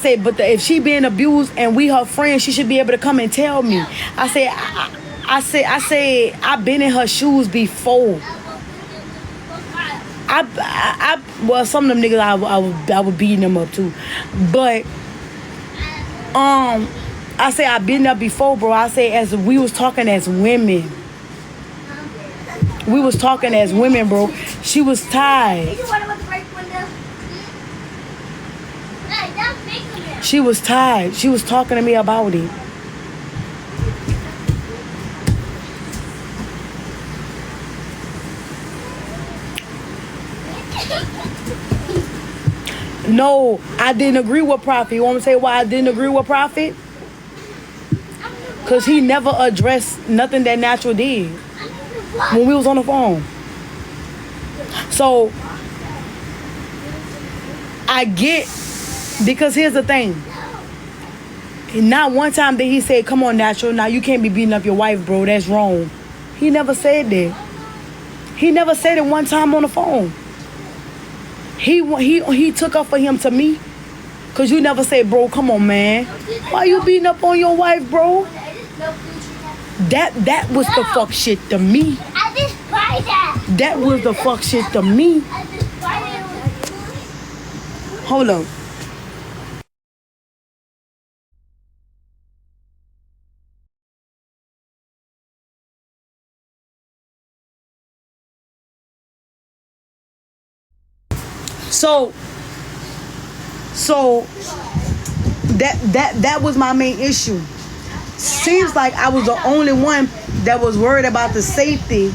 said, but if she being abused and we her friends, she should be able to come and tell me. I said, I've been in her shoes before. Well, some of them niggas I was beating them up too, but I say I've been there before, bro. I say as we was talking as women. We was talking as women, bro. She was tired. She was tired. She was talking to me about it. No, I didn't agree with Prophet. You want me to say why I didn't agree with Prophet? Because he never addressed nothing that Natural did when we was on the phone. So, I get, because here's the thing. Not one time did he say, come on, Natural, now you can't be beating up your wife, bro. That's wrong. He never said that. He never said it one time on the phone. He took up for him to me. Cause you never say, bro, come on, man. Why you beating up on your wife, bro? That was the fuck shit to me. That was the fuck shit to me. Hold on. So that was my main issue. Seems like I was the only one that was worried about the safety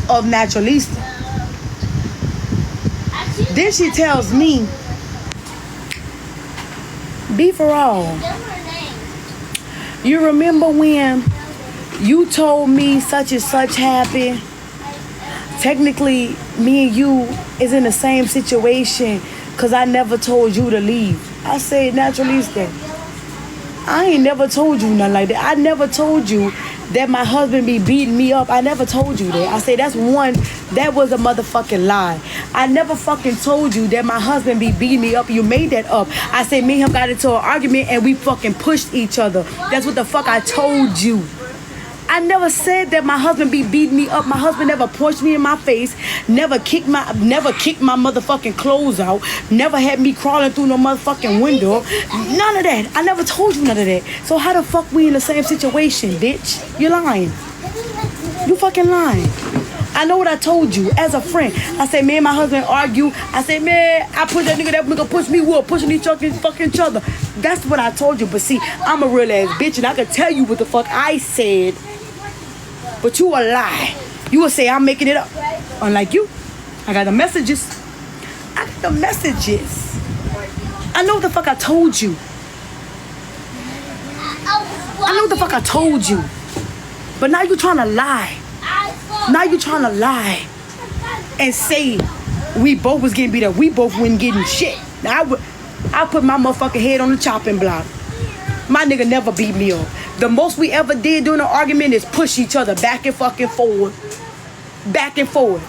of Naturalista. Then she tells me, B4all, you remember when you told me such and such happened? Technically, me and you is in the same situation because I never told you to leave. I said, Naturalista, I ain't never told you nothing like that. I never told you that my husband be beating me up. I never told you that. I say that was a motherfucking lie. I never fucking told you that my husband be beating me up. You made that up. I said me and him got into an argument and we fucking pushed each other. That's what the fuck I told you. I never said that my husband be beating me up. My husband never punched me in my face, never kicked my motherfucking clothes out, never had me crawling through no motherfucking window. None of that. I never told you none of that. So how the fuck we in the same situation, bitch? You're lying. You fucking lying. I know what I told you as a friend. I said, me and my husband argue. I said, man, I push that nigga push me. We're pushing each other. That's what I told you. But see, I'm a real ass bitch and I can tell you what the fuck I said. But you a lie. You will say I'm making it up. Unlike you, I got the messages. I know what the fuck I told you. I know what the fuck I told you. But now you trying to lie. Now you trying to lie and say we both was getting beat up. We both wasn't getting shit. Now I put my motherfucking head on the chopping block. My nigga never beat me up. The most we ever did during the argument is push each other back and fucking forward. Back and forward.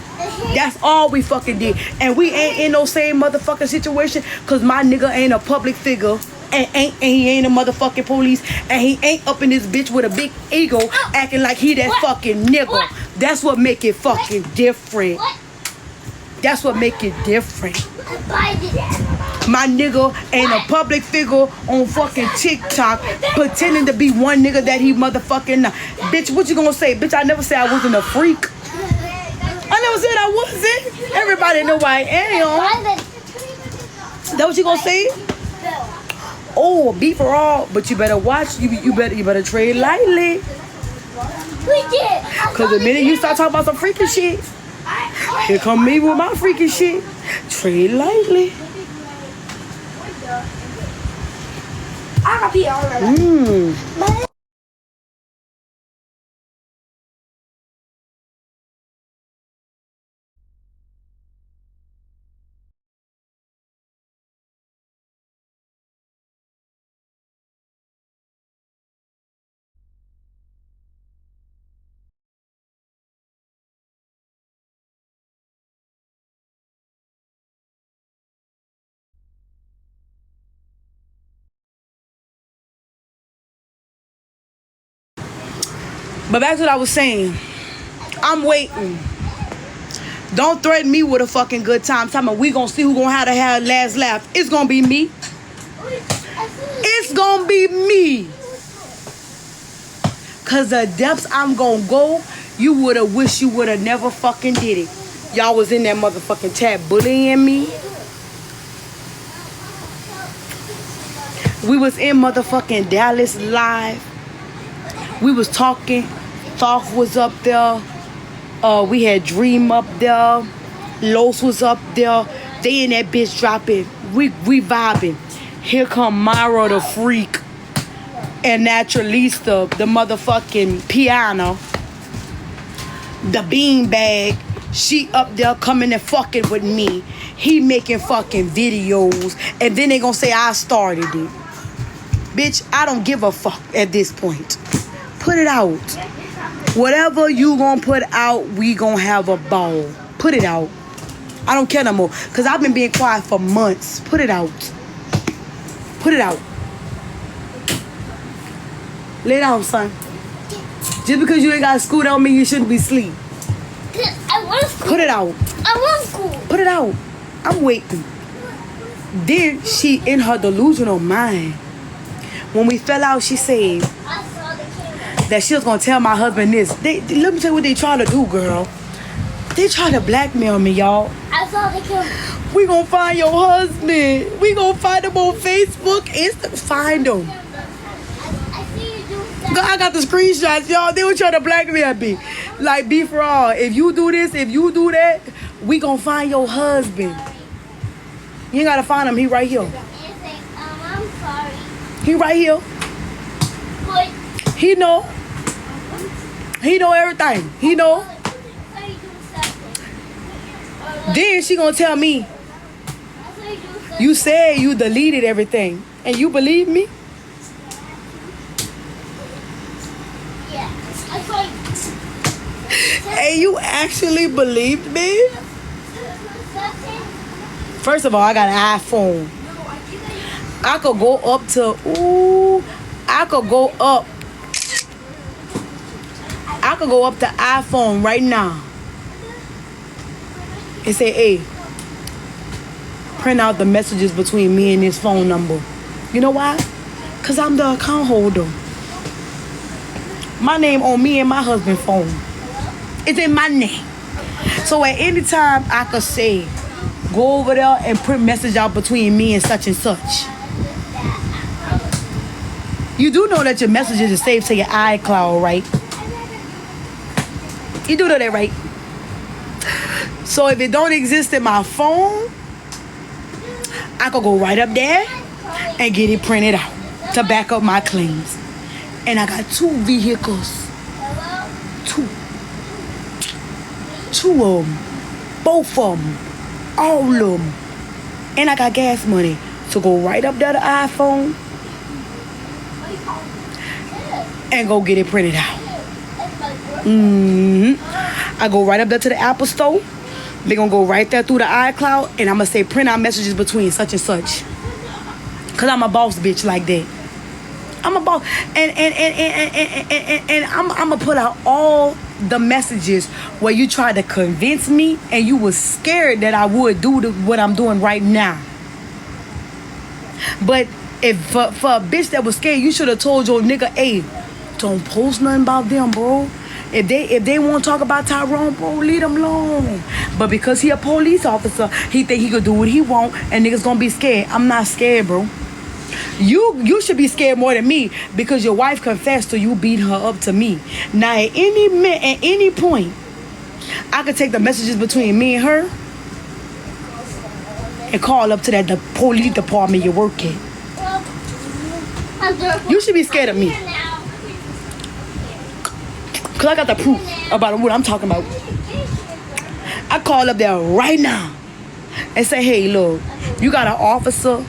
That's all we fucking did. And we ain't in no same motherfucking situation because my nigga ain't a public figure. And he ain't a motherfucking police. And he ain't up in this bitch with a big ego acting like he that fucking nigga. That's what make it fucking different. That's what make it different. My nigga ain't a public figure on fucking TikTok pretending to be one nigga that he motherfucking not. Bitch, what you gonna say? Bitch, I never said I wasn't a freak. I never said I wasn't. Everybody know I am. That what you gonna say? Oh, B4all, but you better watch. You better trade lightly. Cause the minute you start talking about some freaking shit, here come me with my freaking shit. Trade lightly. But back to what I was saying. I'm waiting. Don't threaten me with a fucking good time. Tell me we gonna see who gonna have the last laugh. It's gonna be me. It's gonna be me. Cause the depths I'm gonna go, you woulda wished you woulda never fucking did it. Y'all was in that motherfucking chat bullying me. We was in motherfucking Dallas live. We was talking. Thoth was up there. We had Dream up there. Los was up there. They in that bitch dropping. We vibing. Here come Myra the freak. And Naturalista, the motherfucking piano. The beanbag. She up there coming and fucking with me. He making fucking videos. And then they gonna say I started it. Bitch, I don't give a fuck at this point. Put it out. Whatever you gonna put out, we gonna have a ball. Put it out. I don't care no more. Because I've been being quiet for months. Put it out. Put it out. Lay down, son. Just because you ain't got school don't mean you shouldn't be asleep. I want school. Put it out. I want school. Put it out. I'm waiting. Then she in her delusional mind. When we fell out, she said that she was gonna tell my husband this. Let me tell you what they trying to do, girl. They trying to blackmail me, y'all. I saw the camera. We gonna find your husband. We gonna find him on Facebook. Find him. I see you do that. Girl, I got the screenshots, y'all. They were trying to blackmail me. Like B4all. If you do this, if you do that, we gonna find your husband. You ain't gotta find him. He right here. And say, I'm sorry. He right here. But He know. He know everything. He know. Then she gonna tell me, you said you deleted everything. And you believe me? Yeah. I saw you. And you actually believed me? First of all, I got an iPhone. I could go up to, I could go up to iPhone right now and say, hey, print out the messages between me and this phone number. You know why? Because I'm the account holder. My name on me and my husband's phone. It's in my name. So at any time, I could say, go over there and print message out between me and such and such. You do know that your messages are saved to your iCloud, right? You do know that, right? So if it don't exist in my phone, I could go right up there and get it printed out to back up my claims. And I got 2 vehicles. 2 of them. Both of them. All of them. And I got gas money to go right up there to iPhone and go get it printed out. I go right up there to the Apple store. They gonna go right there through the iCloud, and I'm gonna say print out messages between such and such. Cause I'm a boss bitch like that. I'm a boss, and I'm gonna put out all the messages where you tried to convince me, and you was scared that I would do what I'm doing right now. But if for a bitch that was scared, you should have told your nigga, hey, don't post nothing about them, bro. If they want to talk about Tyrone, bro, leave them alone. But because he a police officer, he think he could do what he want, and niggas gonna be scared. I'm not scared, bro. You should be scared more than me because your wife confessed to you beating her up to me. Now at any point, I could take the messages between me and her and call up to the police department you work at. You should be scared of me. Because I got the proof about what I'm talking about. I call up there right now and say, hey, look, you got an officer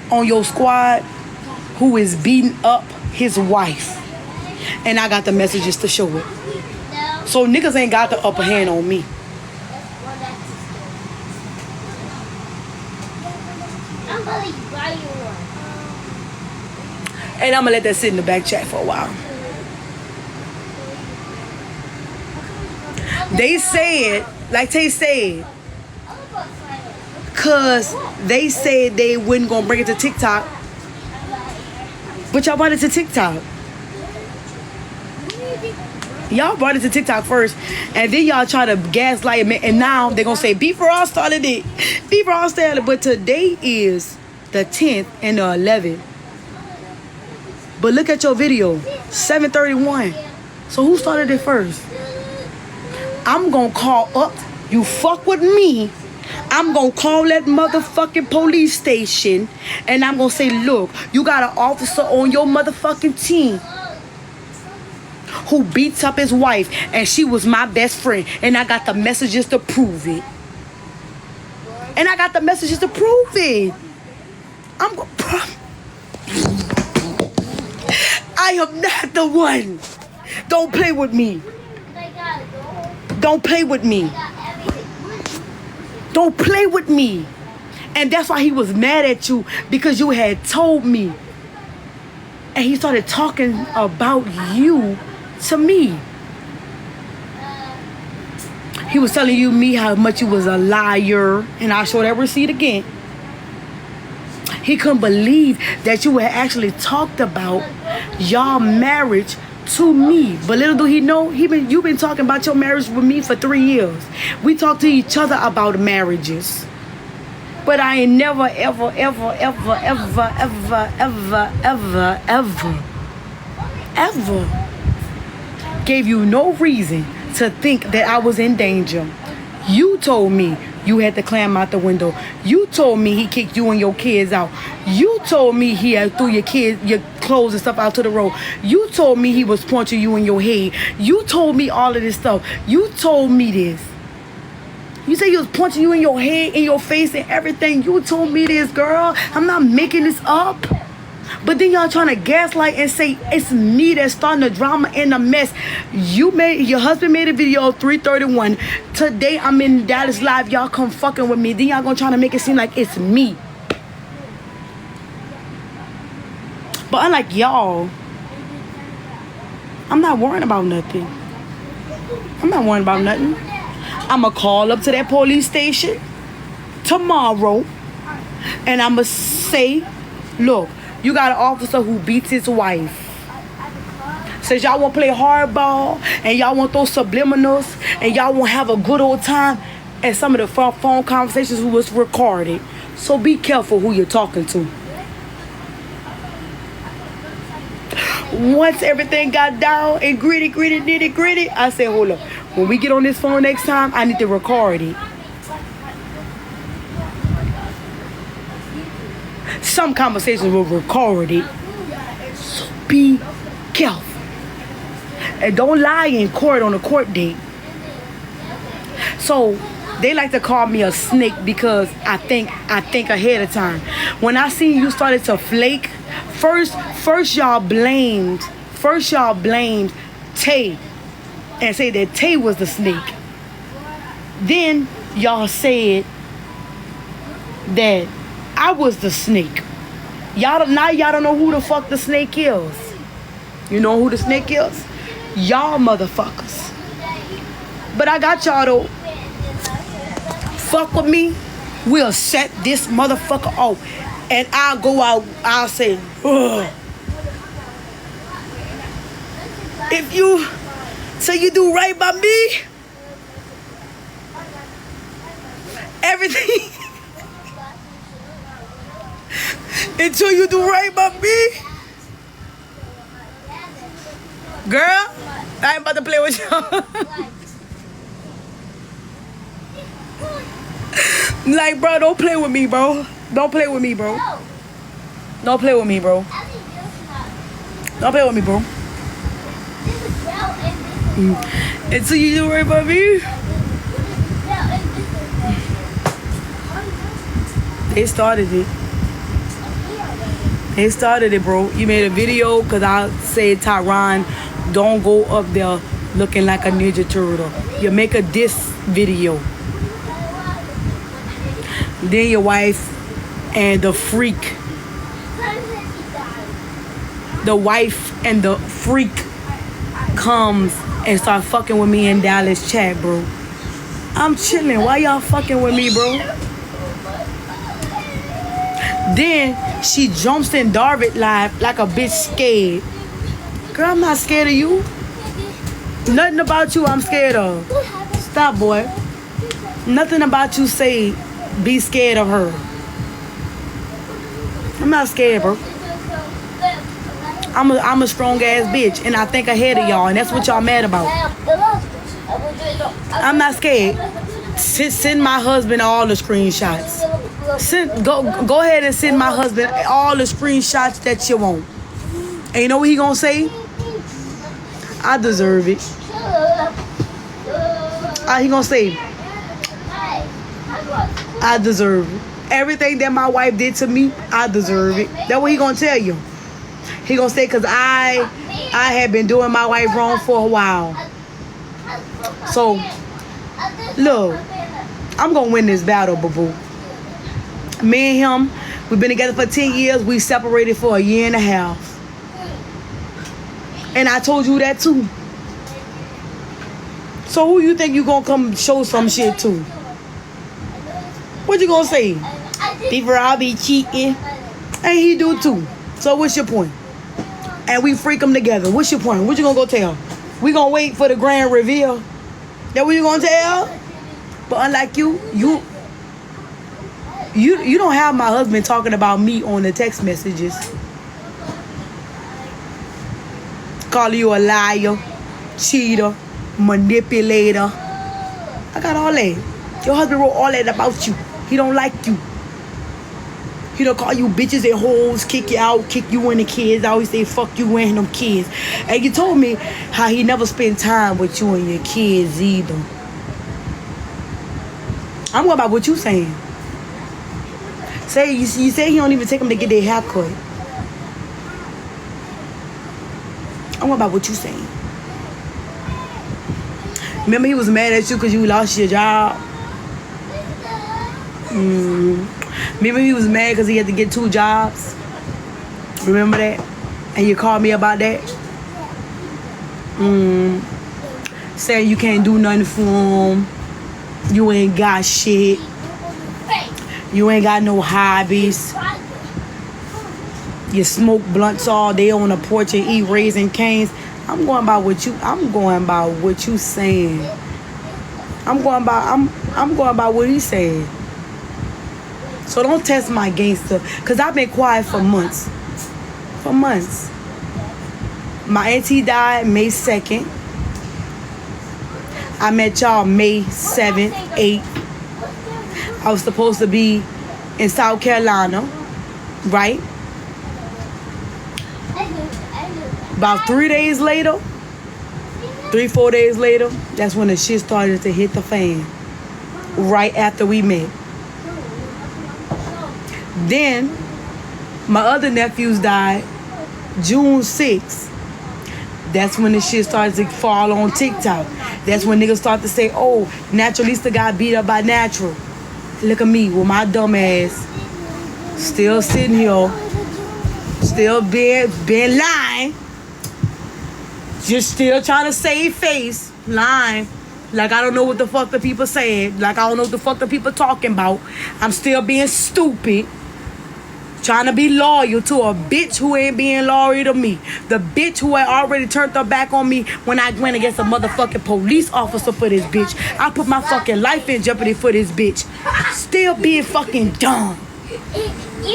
on your squad who is beating up his wife. And I got the messages to show it. So niggas ain't got the upper hand on me. And I'm going to let that sit in the back chat for a while. They said, like Tay said, cause they said they wasn't gonna bring it to TikTok, but y'all brought it to TikTok. Y'all brought it to TikTok first, and then y'all try to gaslight me, and now they're gonna say B4all started it. B4all started it, but today is the 10th and the 11th. But look at your video, 7:31. So who started it first? I'm gonna call up. You fuck with me, I'm gonna call that motherfucking police station, and I'm gonna say, look, you got an officer on your motherfucking team who beats up his wife, and she was my best friend, and I got the messages to prove it. And I got the messages to prove it. I am not the one. Don't play with me. Don't play with me. Don't play with me. And that's why he was mad at you, because you had told me. And he started talking about you to me. He was telling you me how much you was a liar, and I showed that receipt again. He couldn't believe that you had actually talked about y'all marriage to me. But little do he know, you've been talking about your marriage with me for 3 years. We talk to each other about marriages. But I ain't never, ever, ever, ever, ever, ever, ever, ever, ever, ever gave you no reason to think that I was in danger. You told me you had to climb out the window. You told me he kicked you and your kids out. You told me he had threw your clothes and stuff out to the road. You told me he was punching you in your head. You told me all of this stuff. You told me this. You say he was punching you in your head, in your face, and everything. You told me this, girl. I'm not making this up. But then y'all trying to gaslight and say it's me that's starting the drama and the mess. Your husband made a video 3:31. Today I'm in Dallas Live. Y'all come fucking with me. Then y'all gonna try to make it seem like it's me. But unlike y'all, I'm not worrying about nothing. I'm not worrying about nothing. I'ma call up to that police station tomorrow, and I'ma say, look, you got an officer who beats his wife. Says y'all want to play hardball, and y'all want those subliminals, and y'all want to have a good old time. And some of the phone conversations was recorded. So be careful who you're talking to. Once everything got down and gritty, nitty gritty, I said, hold up. When we get on this phone next time, I need to record it. Some conversations were recorded. So be careful. And don't lie in court on a court date. So they like to call me a snake because I think ahead of time. When I seen you started to flake, first y'all blamed Tay and say that Tay was the snake. Then y'all said that I was the snake. Y'all don't know who the fuck the snake is. You know who the snake is? Y'all motherfuckers. But I got y'all though. Fuck with me, we'll set this motherfucker off. And I'll go out, I'll say, ugh. If you say you do right by me, everything, until you do right by me, girl, I ain't about to play with y'all. Like, bro, don't play with me, bro. Don't play with me, bro. Don't play with me, bro. Don't play with me, bro. Until you do right by me. They started it. They started it, bro. You made a video because I said, Tyron, don't go up there looking like a Ninja Turtle. You make a diss video. Then your wife and the freak. The wife and the freak comes and start fucking with me in Dallas chat, bro. I'm chilling. Why y'all fucking with me, bro? Then she jumps in Darvit live like a bitch scared. Girl, I'm not scared of you. Nothing about you I'm scared of. Stop, boy. Nothing about you say be scared of her. I'm not scared, bro. I'm a strong ass bitch, and I think ahead of y'all, and that's what y'all mad about. I'm not scared. Send my husband all the screenshots. Go ahead and send my husband all the screenshots that you want. And you know what he gonna say? I deserve it. He gonna say, I deserve it. Everything that my wife did to me, I deserve it. That's what he gonna tell you. He gonna say, cause I had been doing my wife wrong for a while. So, look, I'm gonna win this battle, boo-boo. Me and him, we've been together for 10 years. We separated for a year and a half. And I told you that too. So who you think you gonna come show some shit to? What you gonna say? B4all be cheating. And he do too. So what's your point? And we freak them together. What's your point? What you gonna go tell? We gonna wait for the grand reveal? That what you gonna tell? But unlike you don't have my husband talking about me on the text messages. Calling you a liar, cheater, manipulator. I got all that. Your husband wrote all that about you. He don't like you. He don't call you bitches and hoes, kick you out, kick you and the kids. I always say fuck you and them kids. And you told me how he never spent time with you and your kids either. I'm going about what you saying. You say he don't even take them to get their hair cut. I'm going about what you saying. Remember he was mad at you because you lost your job? Remember he was mad because he had to get 2 jobs? Remember that? And you called me about that? Saying you can't do nothing for him. You ain't got shit. You ain't got no hobbies. You smoke blunts all day on the porch and eat Raisin Canes. I'm going by what you saying. I'm going by what he said. So don't test my gangster. Cause I've been quiet for months. My auntie died May 2nd. I met y'all May 7th, 8th. I was supposed to be in South Carolina, right? About 3 days later, 3-4 days later, that's when the shit started to hit the fan. Right after we met. Then, my other nephews died June 6th. That's when the shit started to fall on TikTok. That's when niggas start to say, oh, Naturalista got beat up by Natural. Look at me with my dumb ass. Still sitting here. Still being lying. Just still trying to save face. Lying. Like I don't know what the fuck the people said. Like I don't know what the fuck the people talking about. I'm still being stupid. Trying to be loyal to a bitch who ain't being loyal to me. The bitch who had already turned her back on me when I went against a motherfucking police officer for this bitch. I put my fucking life in jeopardy for this bitch. Still being fucking dumb.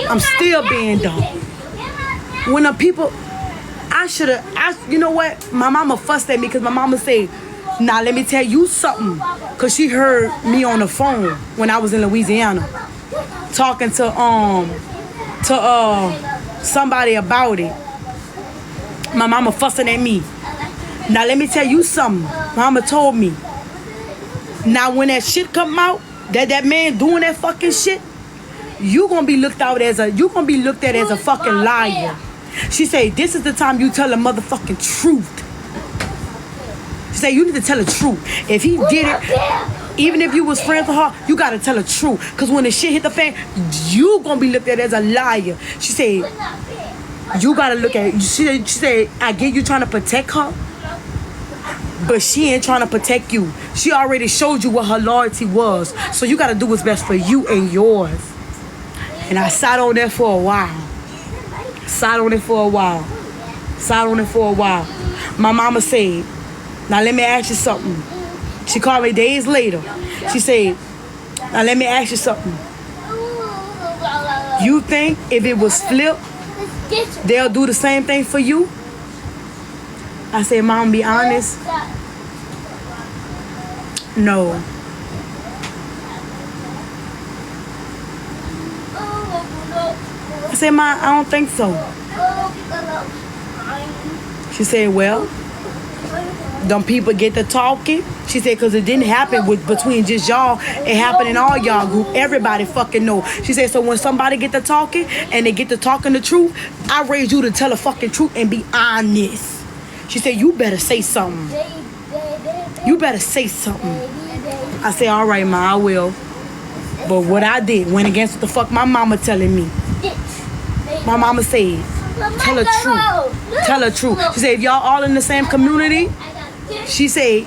I'm still being dumb. When the people... you know what? My mama fussed at me because my mama said, nah, let me tell you something. Because she heard me on the phone when I was in Louisiana. Talking to somebody about it. My mama fussing at me. Now let me tell you something. Mama told me. Now when that shit come out, that man doing that fucking shit, you gonna be looked at as a fucking liar. She say, this is the time you tell the motherfucking truth. She say, you need to tell the truth. If he did it, even if you was friends with her, you gotta tell the truth. Cause when the shit hit the fan, you gonna be looked at as a liar. She said, you gotta look at it. She said, I get you trying to protect her. but she ain't trying to protect you. She already showed you what her loyalty was. So you got to do what's best for you and yours. And I sat on there for a while. Sat on it for a while. Sat on it for a while. My mama said, now let me ask you something. She called me days later. She said, now let me ask you something. You think if it was flipped, they'll do the same thing for you? I said, Mom, be honest. No. I said, Ma, I don't think so. She said, well, them people get to talking. She said, because it didn't happen between just y'all. It happened in all y'all group. Everybody fucking know. She said, so when somebody get to talking and they get to talking the truth, I raise you to tell the fucking truth and be honest. She said, you better say something. You better say something. I said, all right, Ma, I will. But what I did went against what the fuck my mama telling me. My mama said, tell the truth. Tell the truth. She said, if y'all all in the same community, she said,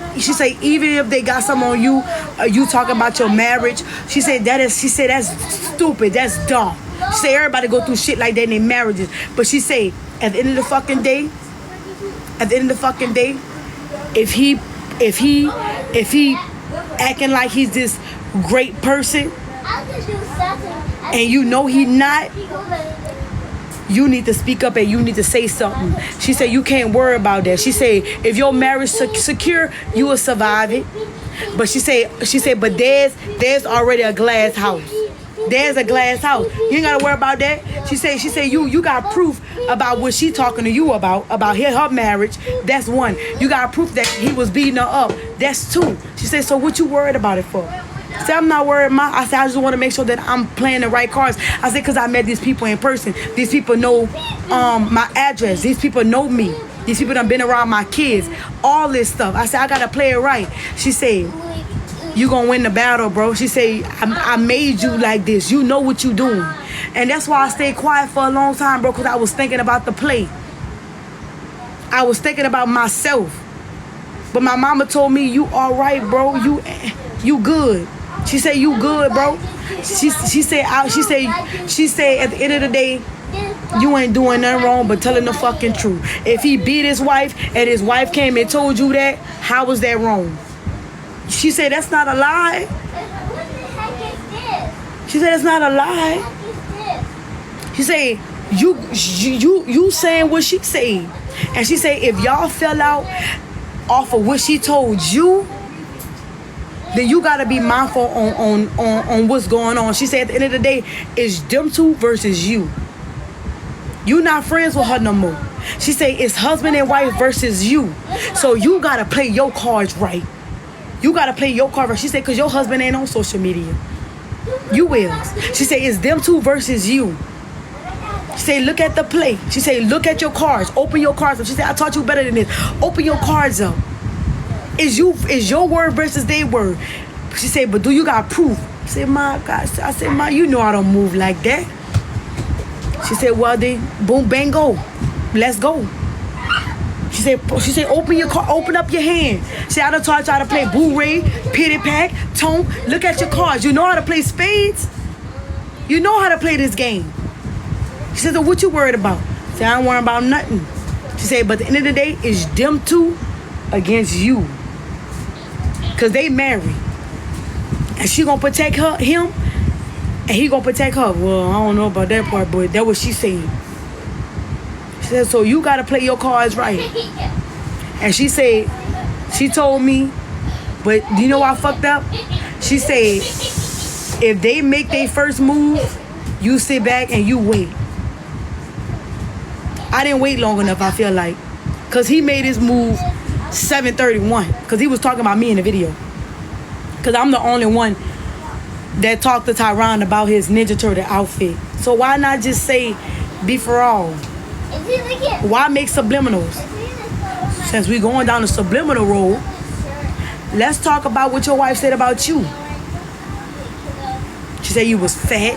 even if they got some on you, you talking about your marriage, she said that's stupid, that's dumb. She said everybody go through shit like that in their marriages. But she said, at the end of the fucking day, if he acting like he's this great person and you know he not, you need to speak up and you need to say something. She said you can't worry about that. She said if your marriage secure, you will survive it. But she said, but there's already a glass house. There's a glass house. You ain't gotta worry about that. She said you got proof about what she talking to you about her marriage. That's one. You got proof that he was beating her up. That's two. She said, so what you worried about it for? I said, I'm not worried, Ma. I said, I just want to make sure that I'm playing the right cards. I said, because I met these people in person. These people know my address. These people know me. These people done been around my kids. All this stuff. I said, I got to play it right. She said, you going to win the battle, bro. She said, I made you like this. You know what you doing. And that's why I stayed quiet for a long time, bro, because I was thinking about the play. I was thinking about myself. But my mama told me, you all right, bro. You good. She said, you good, bro. She said at the end of the day, you ain't doing nothing wrong but telling the fucking truth. If he beat his wife and his wife came and told you that, how was that wrong? She said, that's not a lie. What the heck is this? She said, it's not a lie. What is this? She said, you saying what she said. And she said, if y'all fell out off of what she told you, then you gotta be mindful on what's going on. She said at the end of the day, it's them two versus you. You not friends with her no more. She said it's husband and wife versus you. So you gotta play your cards right. You gotta play your card right. She said, cause your husband ain't on social media. You will. She said it's them two versus you. She said, look at the play. She said, look at your cards. Open your cards up. She said, I taught you better than this. Open your cards up. Is your word versus their word. She said, but do you got proof? I said, Ma, God. I said, Ma, you know I don't move like that. She said, well then, boom, bang, go. Let's go. She said, open up your hand. She said, I done taught y'all to play boo-ray, pity pack, tone. Look at your cards. You know how to play spades? You know how to play this game. She said, so what you worried about? I said, I don't worry about nothing. She said, but at the end of the day, it's them two against you. Because they married. And she gonna protect him, and he gonna protect her. Well, I don't know about that part, but that's what she said. She said, so you gotta play your cards right. And she said, she told me, but do you know why I fucked up? She said, if they make their first move, you sit back and you wait. I didn't wait long enough, I feel like. Because he made his move 7:31. Because he was talking about me in the video. Because I'm the only one that talked to Tyron about his Ninja Turtle outfit. So why not just say B4all? Why make subliminals? Since we going down the subliminal road, let's talk about what your wife said about you. She said you was fat.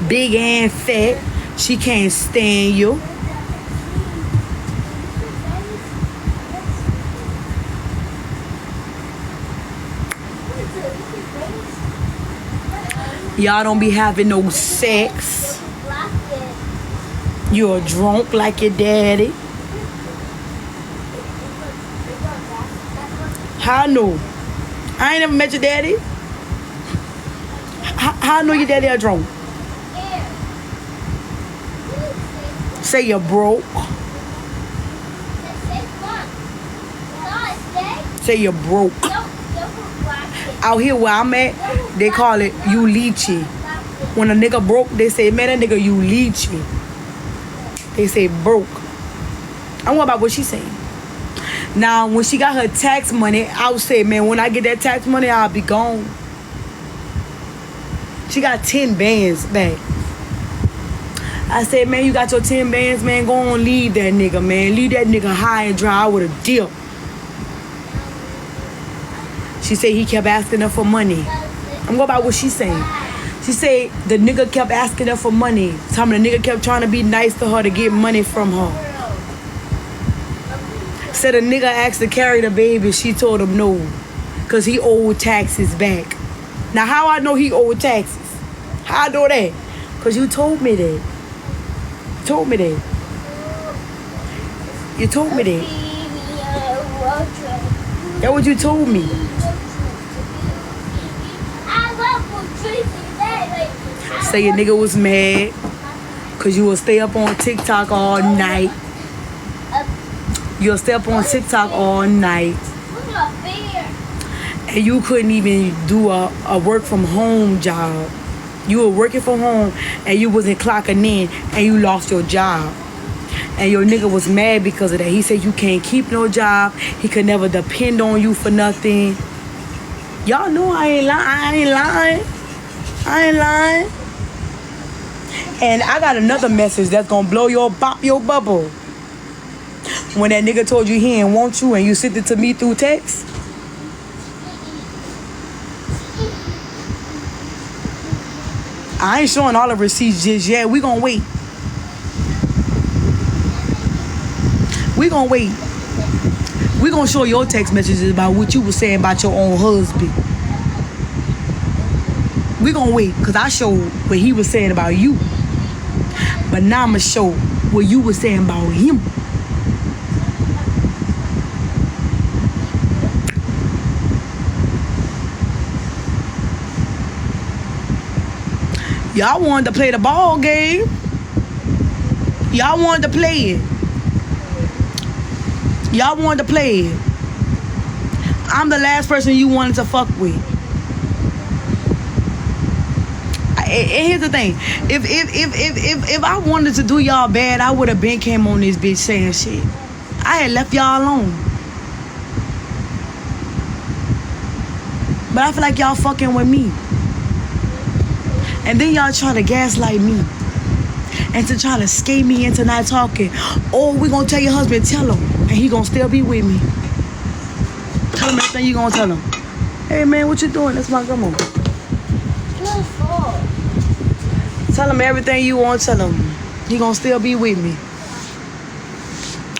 Big and fat. She can't stand you. Y'all don't be having no sex. Block it. You're drunk like your daddy. How I know? I ain't never met your daddy. How I know your daddy are drunk? Here. Say you're broke. That's 6 months. No, stay. Say you're broke. Don't block it. Out here where I'm at, they call it you leechy. When a nigga broke, they say, man, that nigga you leechy. They say broke. I don't know about what she saying. Now, when she got her tax money, I would say, man, when I get that tax money, I'll be gone. She got 10 bands back. I said, man, you got your 10 bands, man, go on, leave that nigga, man. Leave that nigga high and dry with a deal. She said he kept asking her for money. I'm going by what she's saying. She said the nigga kept asking her for money. Some of the nigga kept trying to be nice to her to get money from her. Said a nigga asked to carry the baby. She told him no. Because he owed taxes back. Now, how I know he owed taxes? How I know that? Because you told me that. You told me that. You told me that. That's what you told me. Say your nigga was mad because you will stay up on TikTok all night. You'll stay up on TikTok all night. And you couldn't even do a work from home job. You were working from home and you wasn't clocking in and you lost your job. And your nigga was mad because of that. He said you can't keep no job. He could never depend on you for nothing. Y'all know I ain't lying. I ain't lying. And I got another message that's gonna blow your bubble. When that nigga told you he ain't want you and you sent it to me through text. I ain't showing all the receipts just yet. We gonna wait. We gonna wait. We gonna show your text messages about what you were saying about your own husband. We gonna wait, cause I showed what he was saying about you. But now I'ma show what you were saying about him. Y'all wanted to play the ball game. Y'all wanted to play it. Y'all wanted to play it. I'm the last person you wanted to fuck with. And here's the thing. If I wanted to do y'all bad, I would have been came on this bitch saying shit. I had left y'all alone. But I feel like y'all fucking with me. And then y'all try to gaslight me. And to try to skate me into not talking. Oh, we gonna tell your husband, tell him. And he gonna still be with me. Tell him everything you gonna tell him. Hey man, what you doing? That's my grandma. Tell him everything you want to tell him. He gonna still be with me.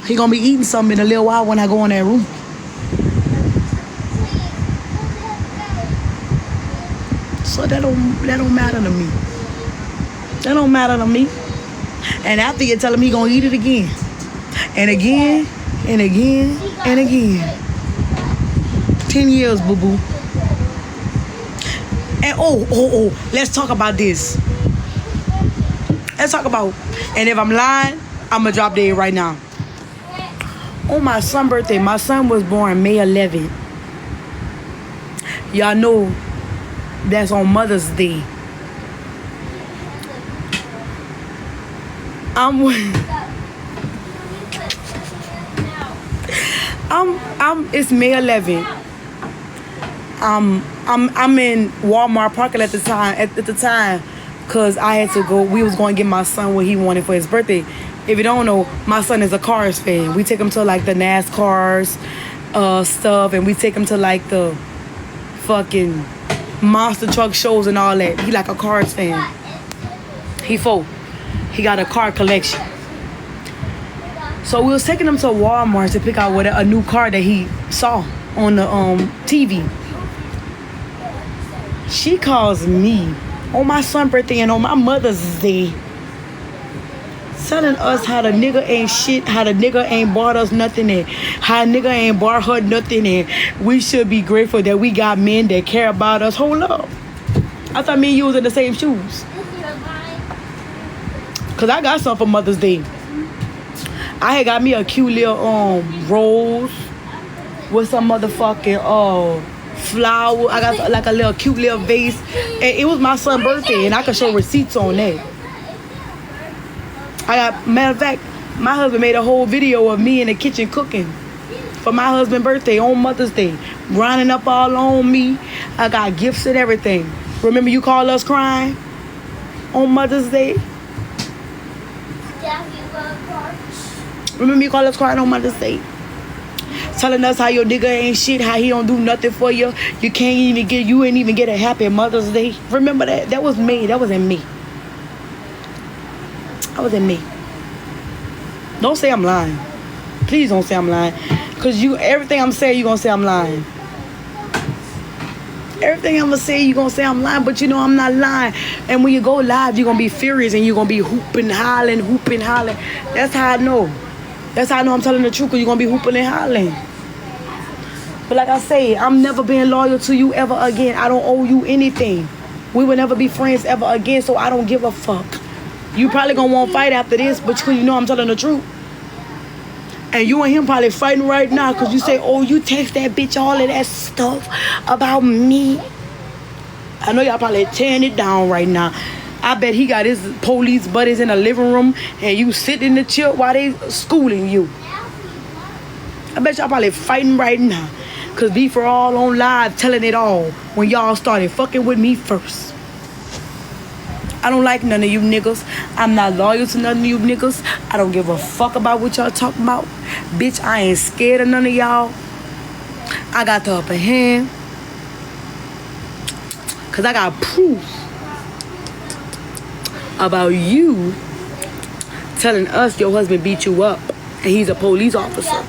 He gonna be eating something in a little while when I go in that room. So that don't matter to me. That don't matter to me. And after you tell him he gonna eat it again. And again, and again, and again. 10 years, boo-boo. And oh, let's talk about this. Let's talk about, and if I'm lying, I'm gonna drop dead right now. On my son's birthday, my son was born May 11th. Y'all know that's on Mother's Day. It's May 11th. I'm in Walmart parking at the time, cause I had to go. We was going to get my son what he wanted for his birthday. If you don't know, my son is a Cars fan. We take him to like the NASCARs stuff, and we take him to like the fucking monster truck shows and all that. He like a Cars fan. He got a car collection. So we was taking him to Walmart to pick out a new car that he saw on the TV. She calls me on my son's birthday and on my Mother's Day, telling us how the nigga ain't shit, how the nigga ain't bought us nothing, and how the nigga ain't bought her nothing, and we should be grateful that we got men that care about us. Hold up. I thought me and you was in the same shoes. This is your line. Cause I got something for Mother's Day. I had got me a cute little rose with some motherfucking flower. I got like a little cute little vase. And it was my son's birthday and I could show receipts on that. Matter of fact, my husband made a whole video of me in the kitchen cooking for my husband's birthday on Mother's Day. Grinding up all on me. I got gifts and everything. Remember you called us crying on Mother's Day? Remember you called us crying on Mother's Day? Telling us how your nigga ain't shit, how he don't do nothing for you. You ain't even get a happy Mother's Day. Remember that? That was me. That wasn't me. That wasn't me. Don't say I'm lying. Please don't say I'm lying. Cause everything I'm saying, you gonna say I'm lying. Everything I'm gonna say, you gonna say I'm lying, but you know I'm not lying. And when you go live, you're gonna be furious and you're gonna be hooping, hollering. That's how I know. That's how I know I'm telling the truth, because you're gonna be hooping and hollering. But like I say, I'm never being loyal to you ever again. I don't owe you anything. We will never be friends ever again, so I don't give a fuck. You probably gonna want to fight after this, but you know I'm telling the truth. And you and him probably fighting right now because you say, oh, you text that bitch all of that stuff about me. I know y'all probably tearing it down right now. I bet he got his police buddies in the living room and you sitting in the chair while they schooling you. I bet y'all probably fighting right now. Because B4all on live telling it all when y'all started fucking with me first. I don't like none of you niggas. I'm not loyal to none of you niggas. I don't give a fuck about what y'all talking about. Bitch, I ain't scared of none of y'all. I got the upper hand. Because I got proof about you telling us your husband beat you up and he's a police officer.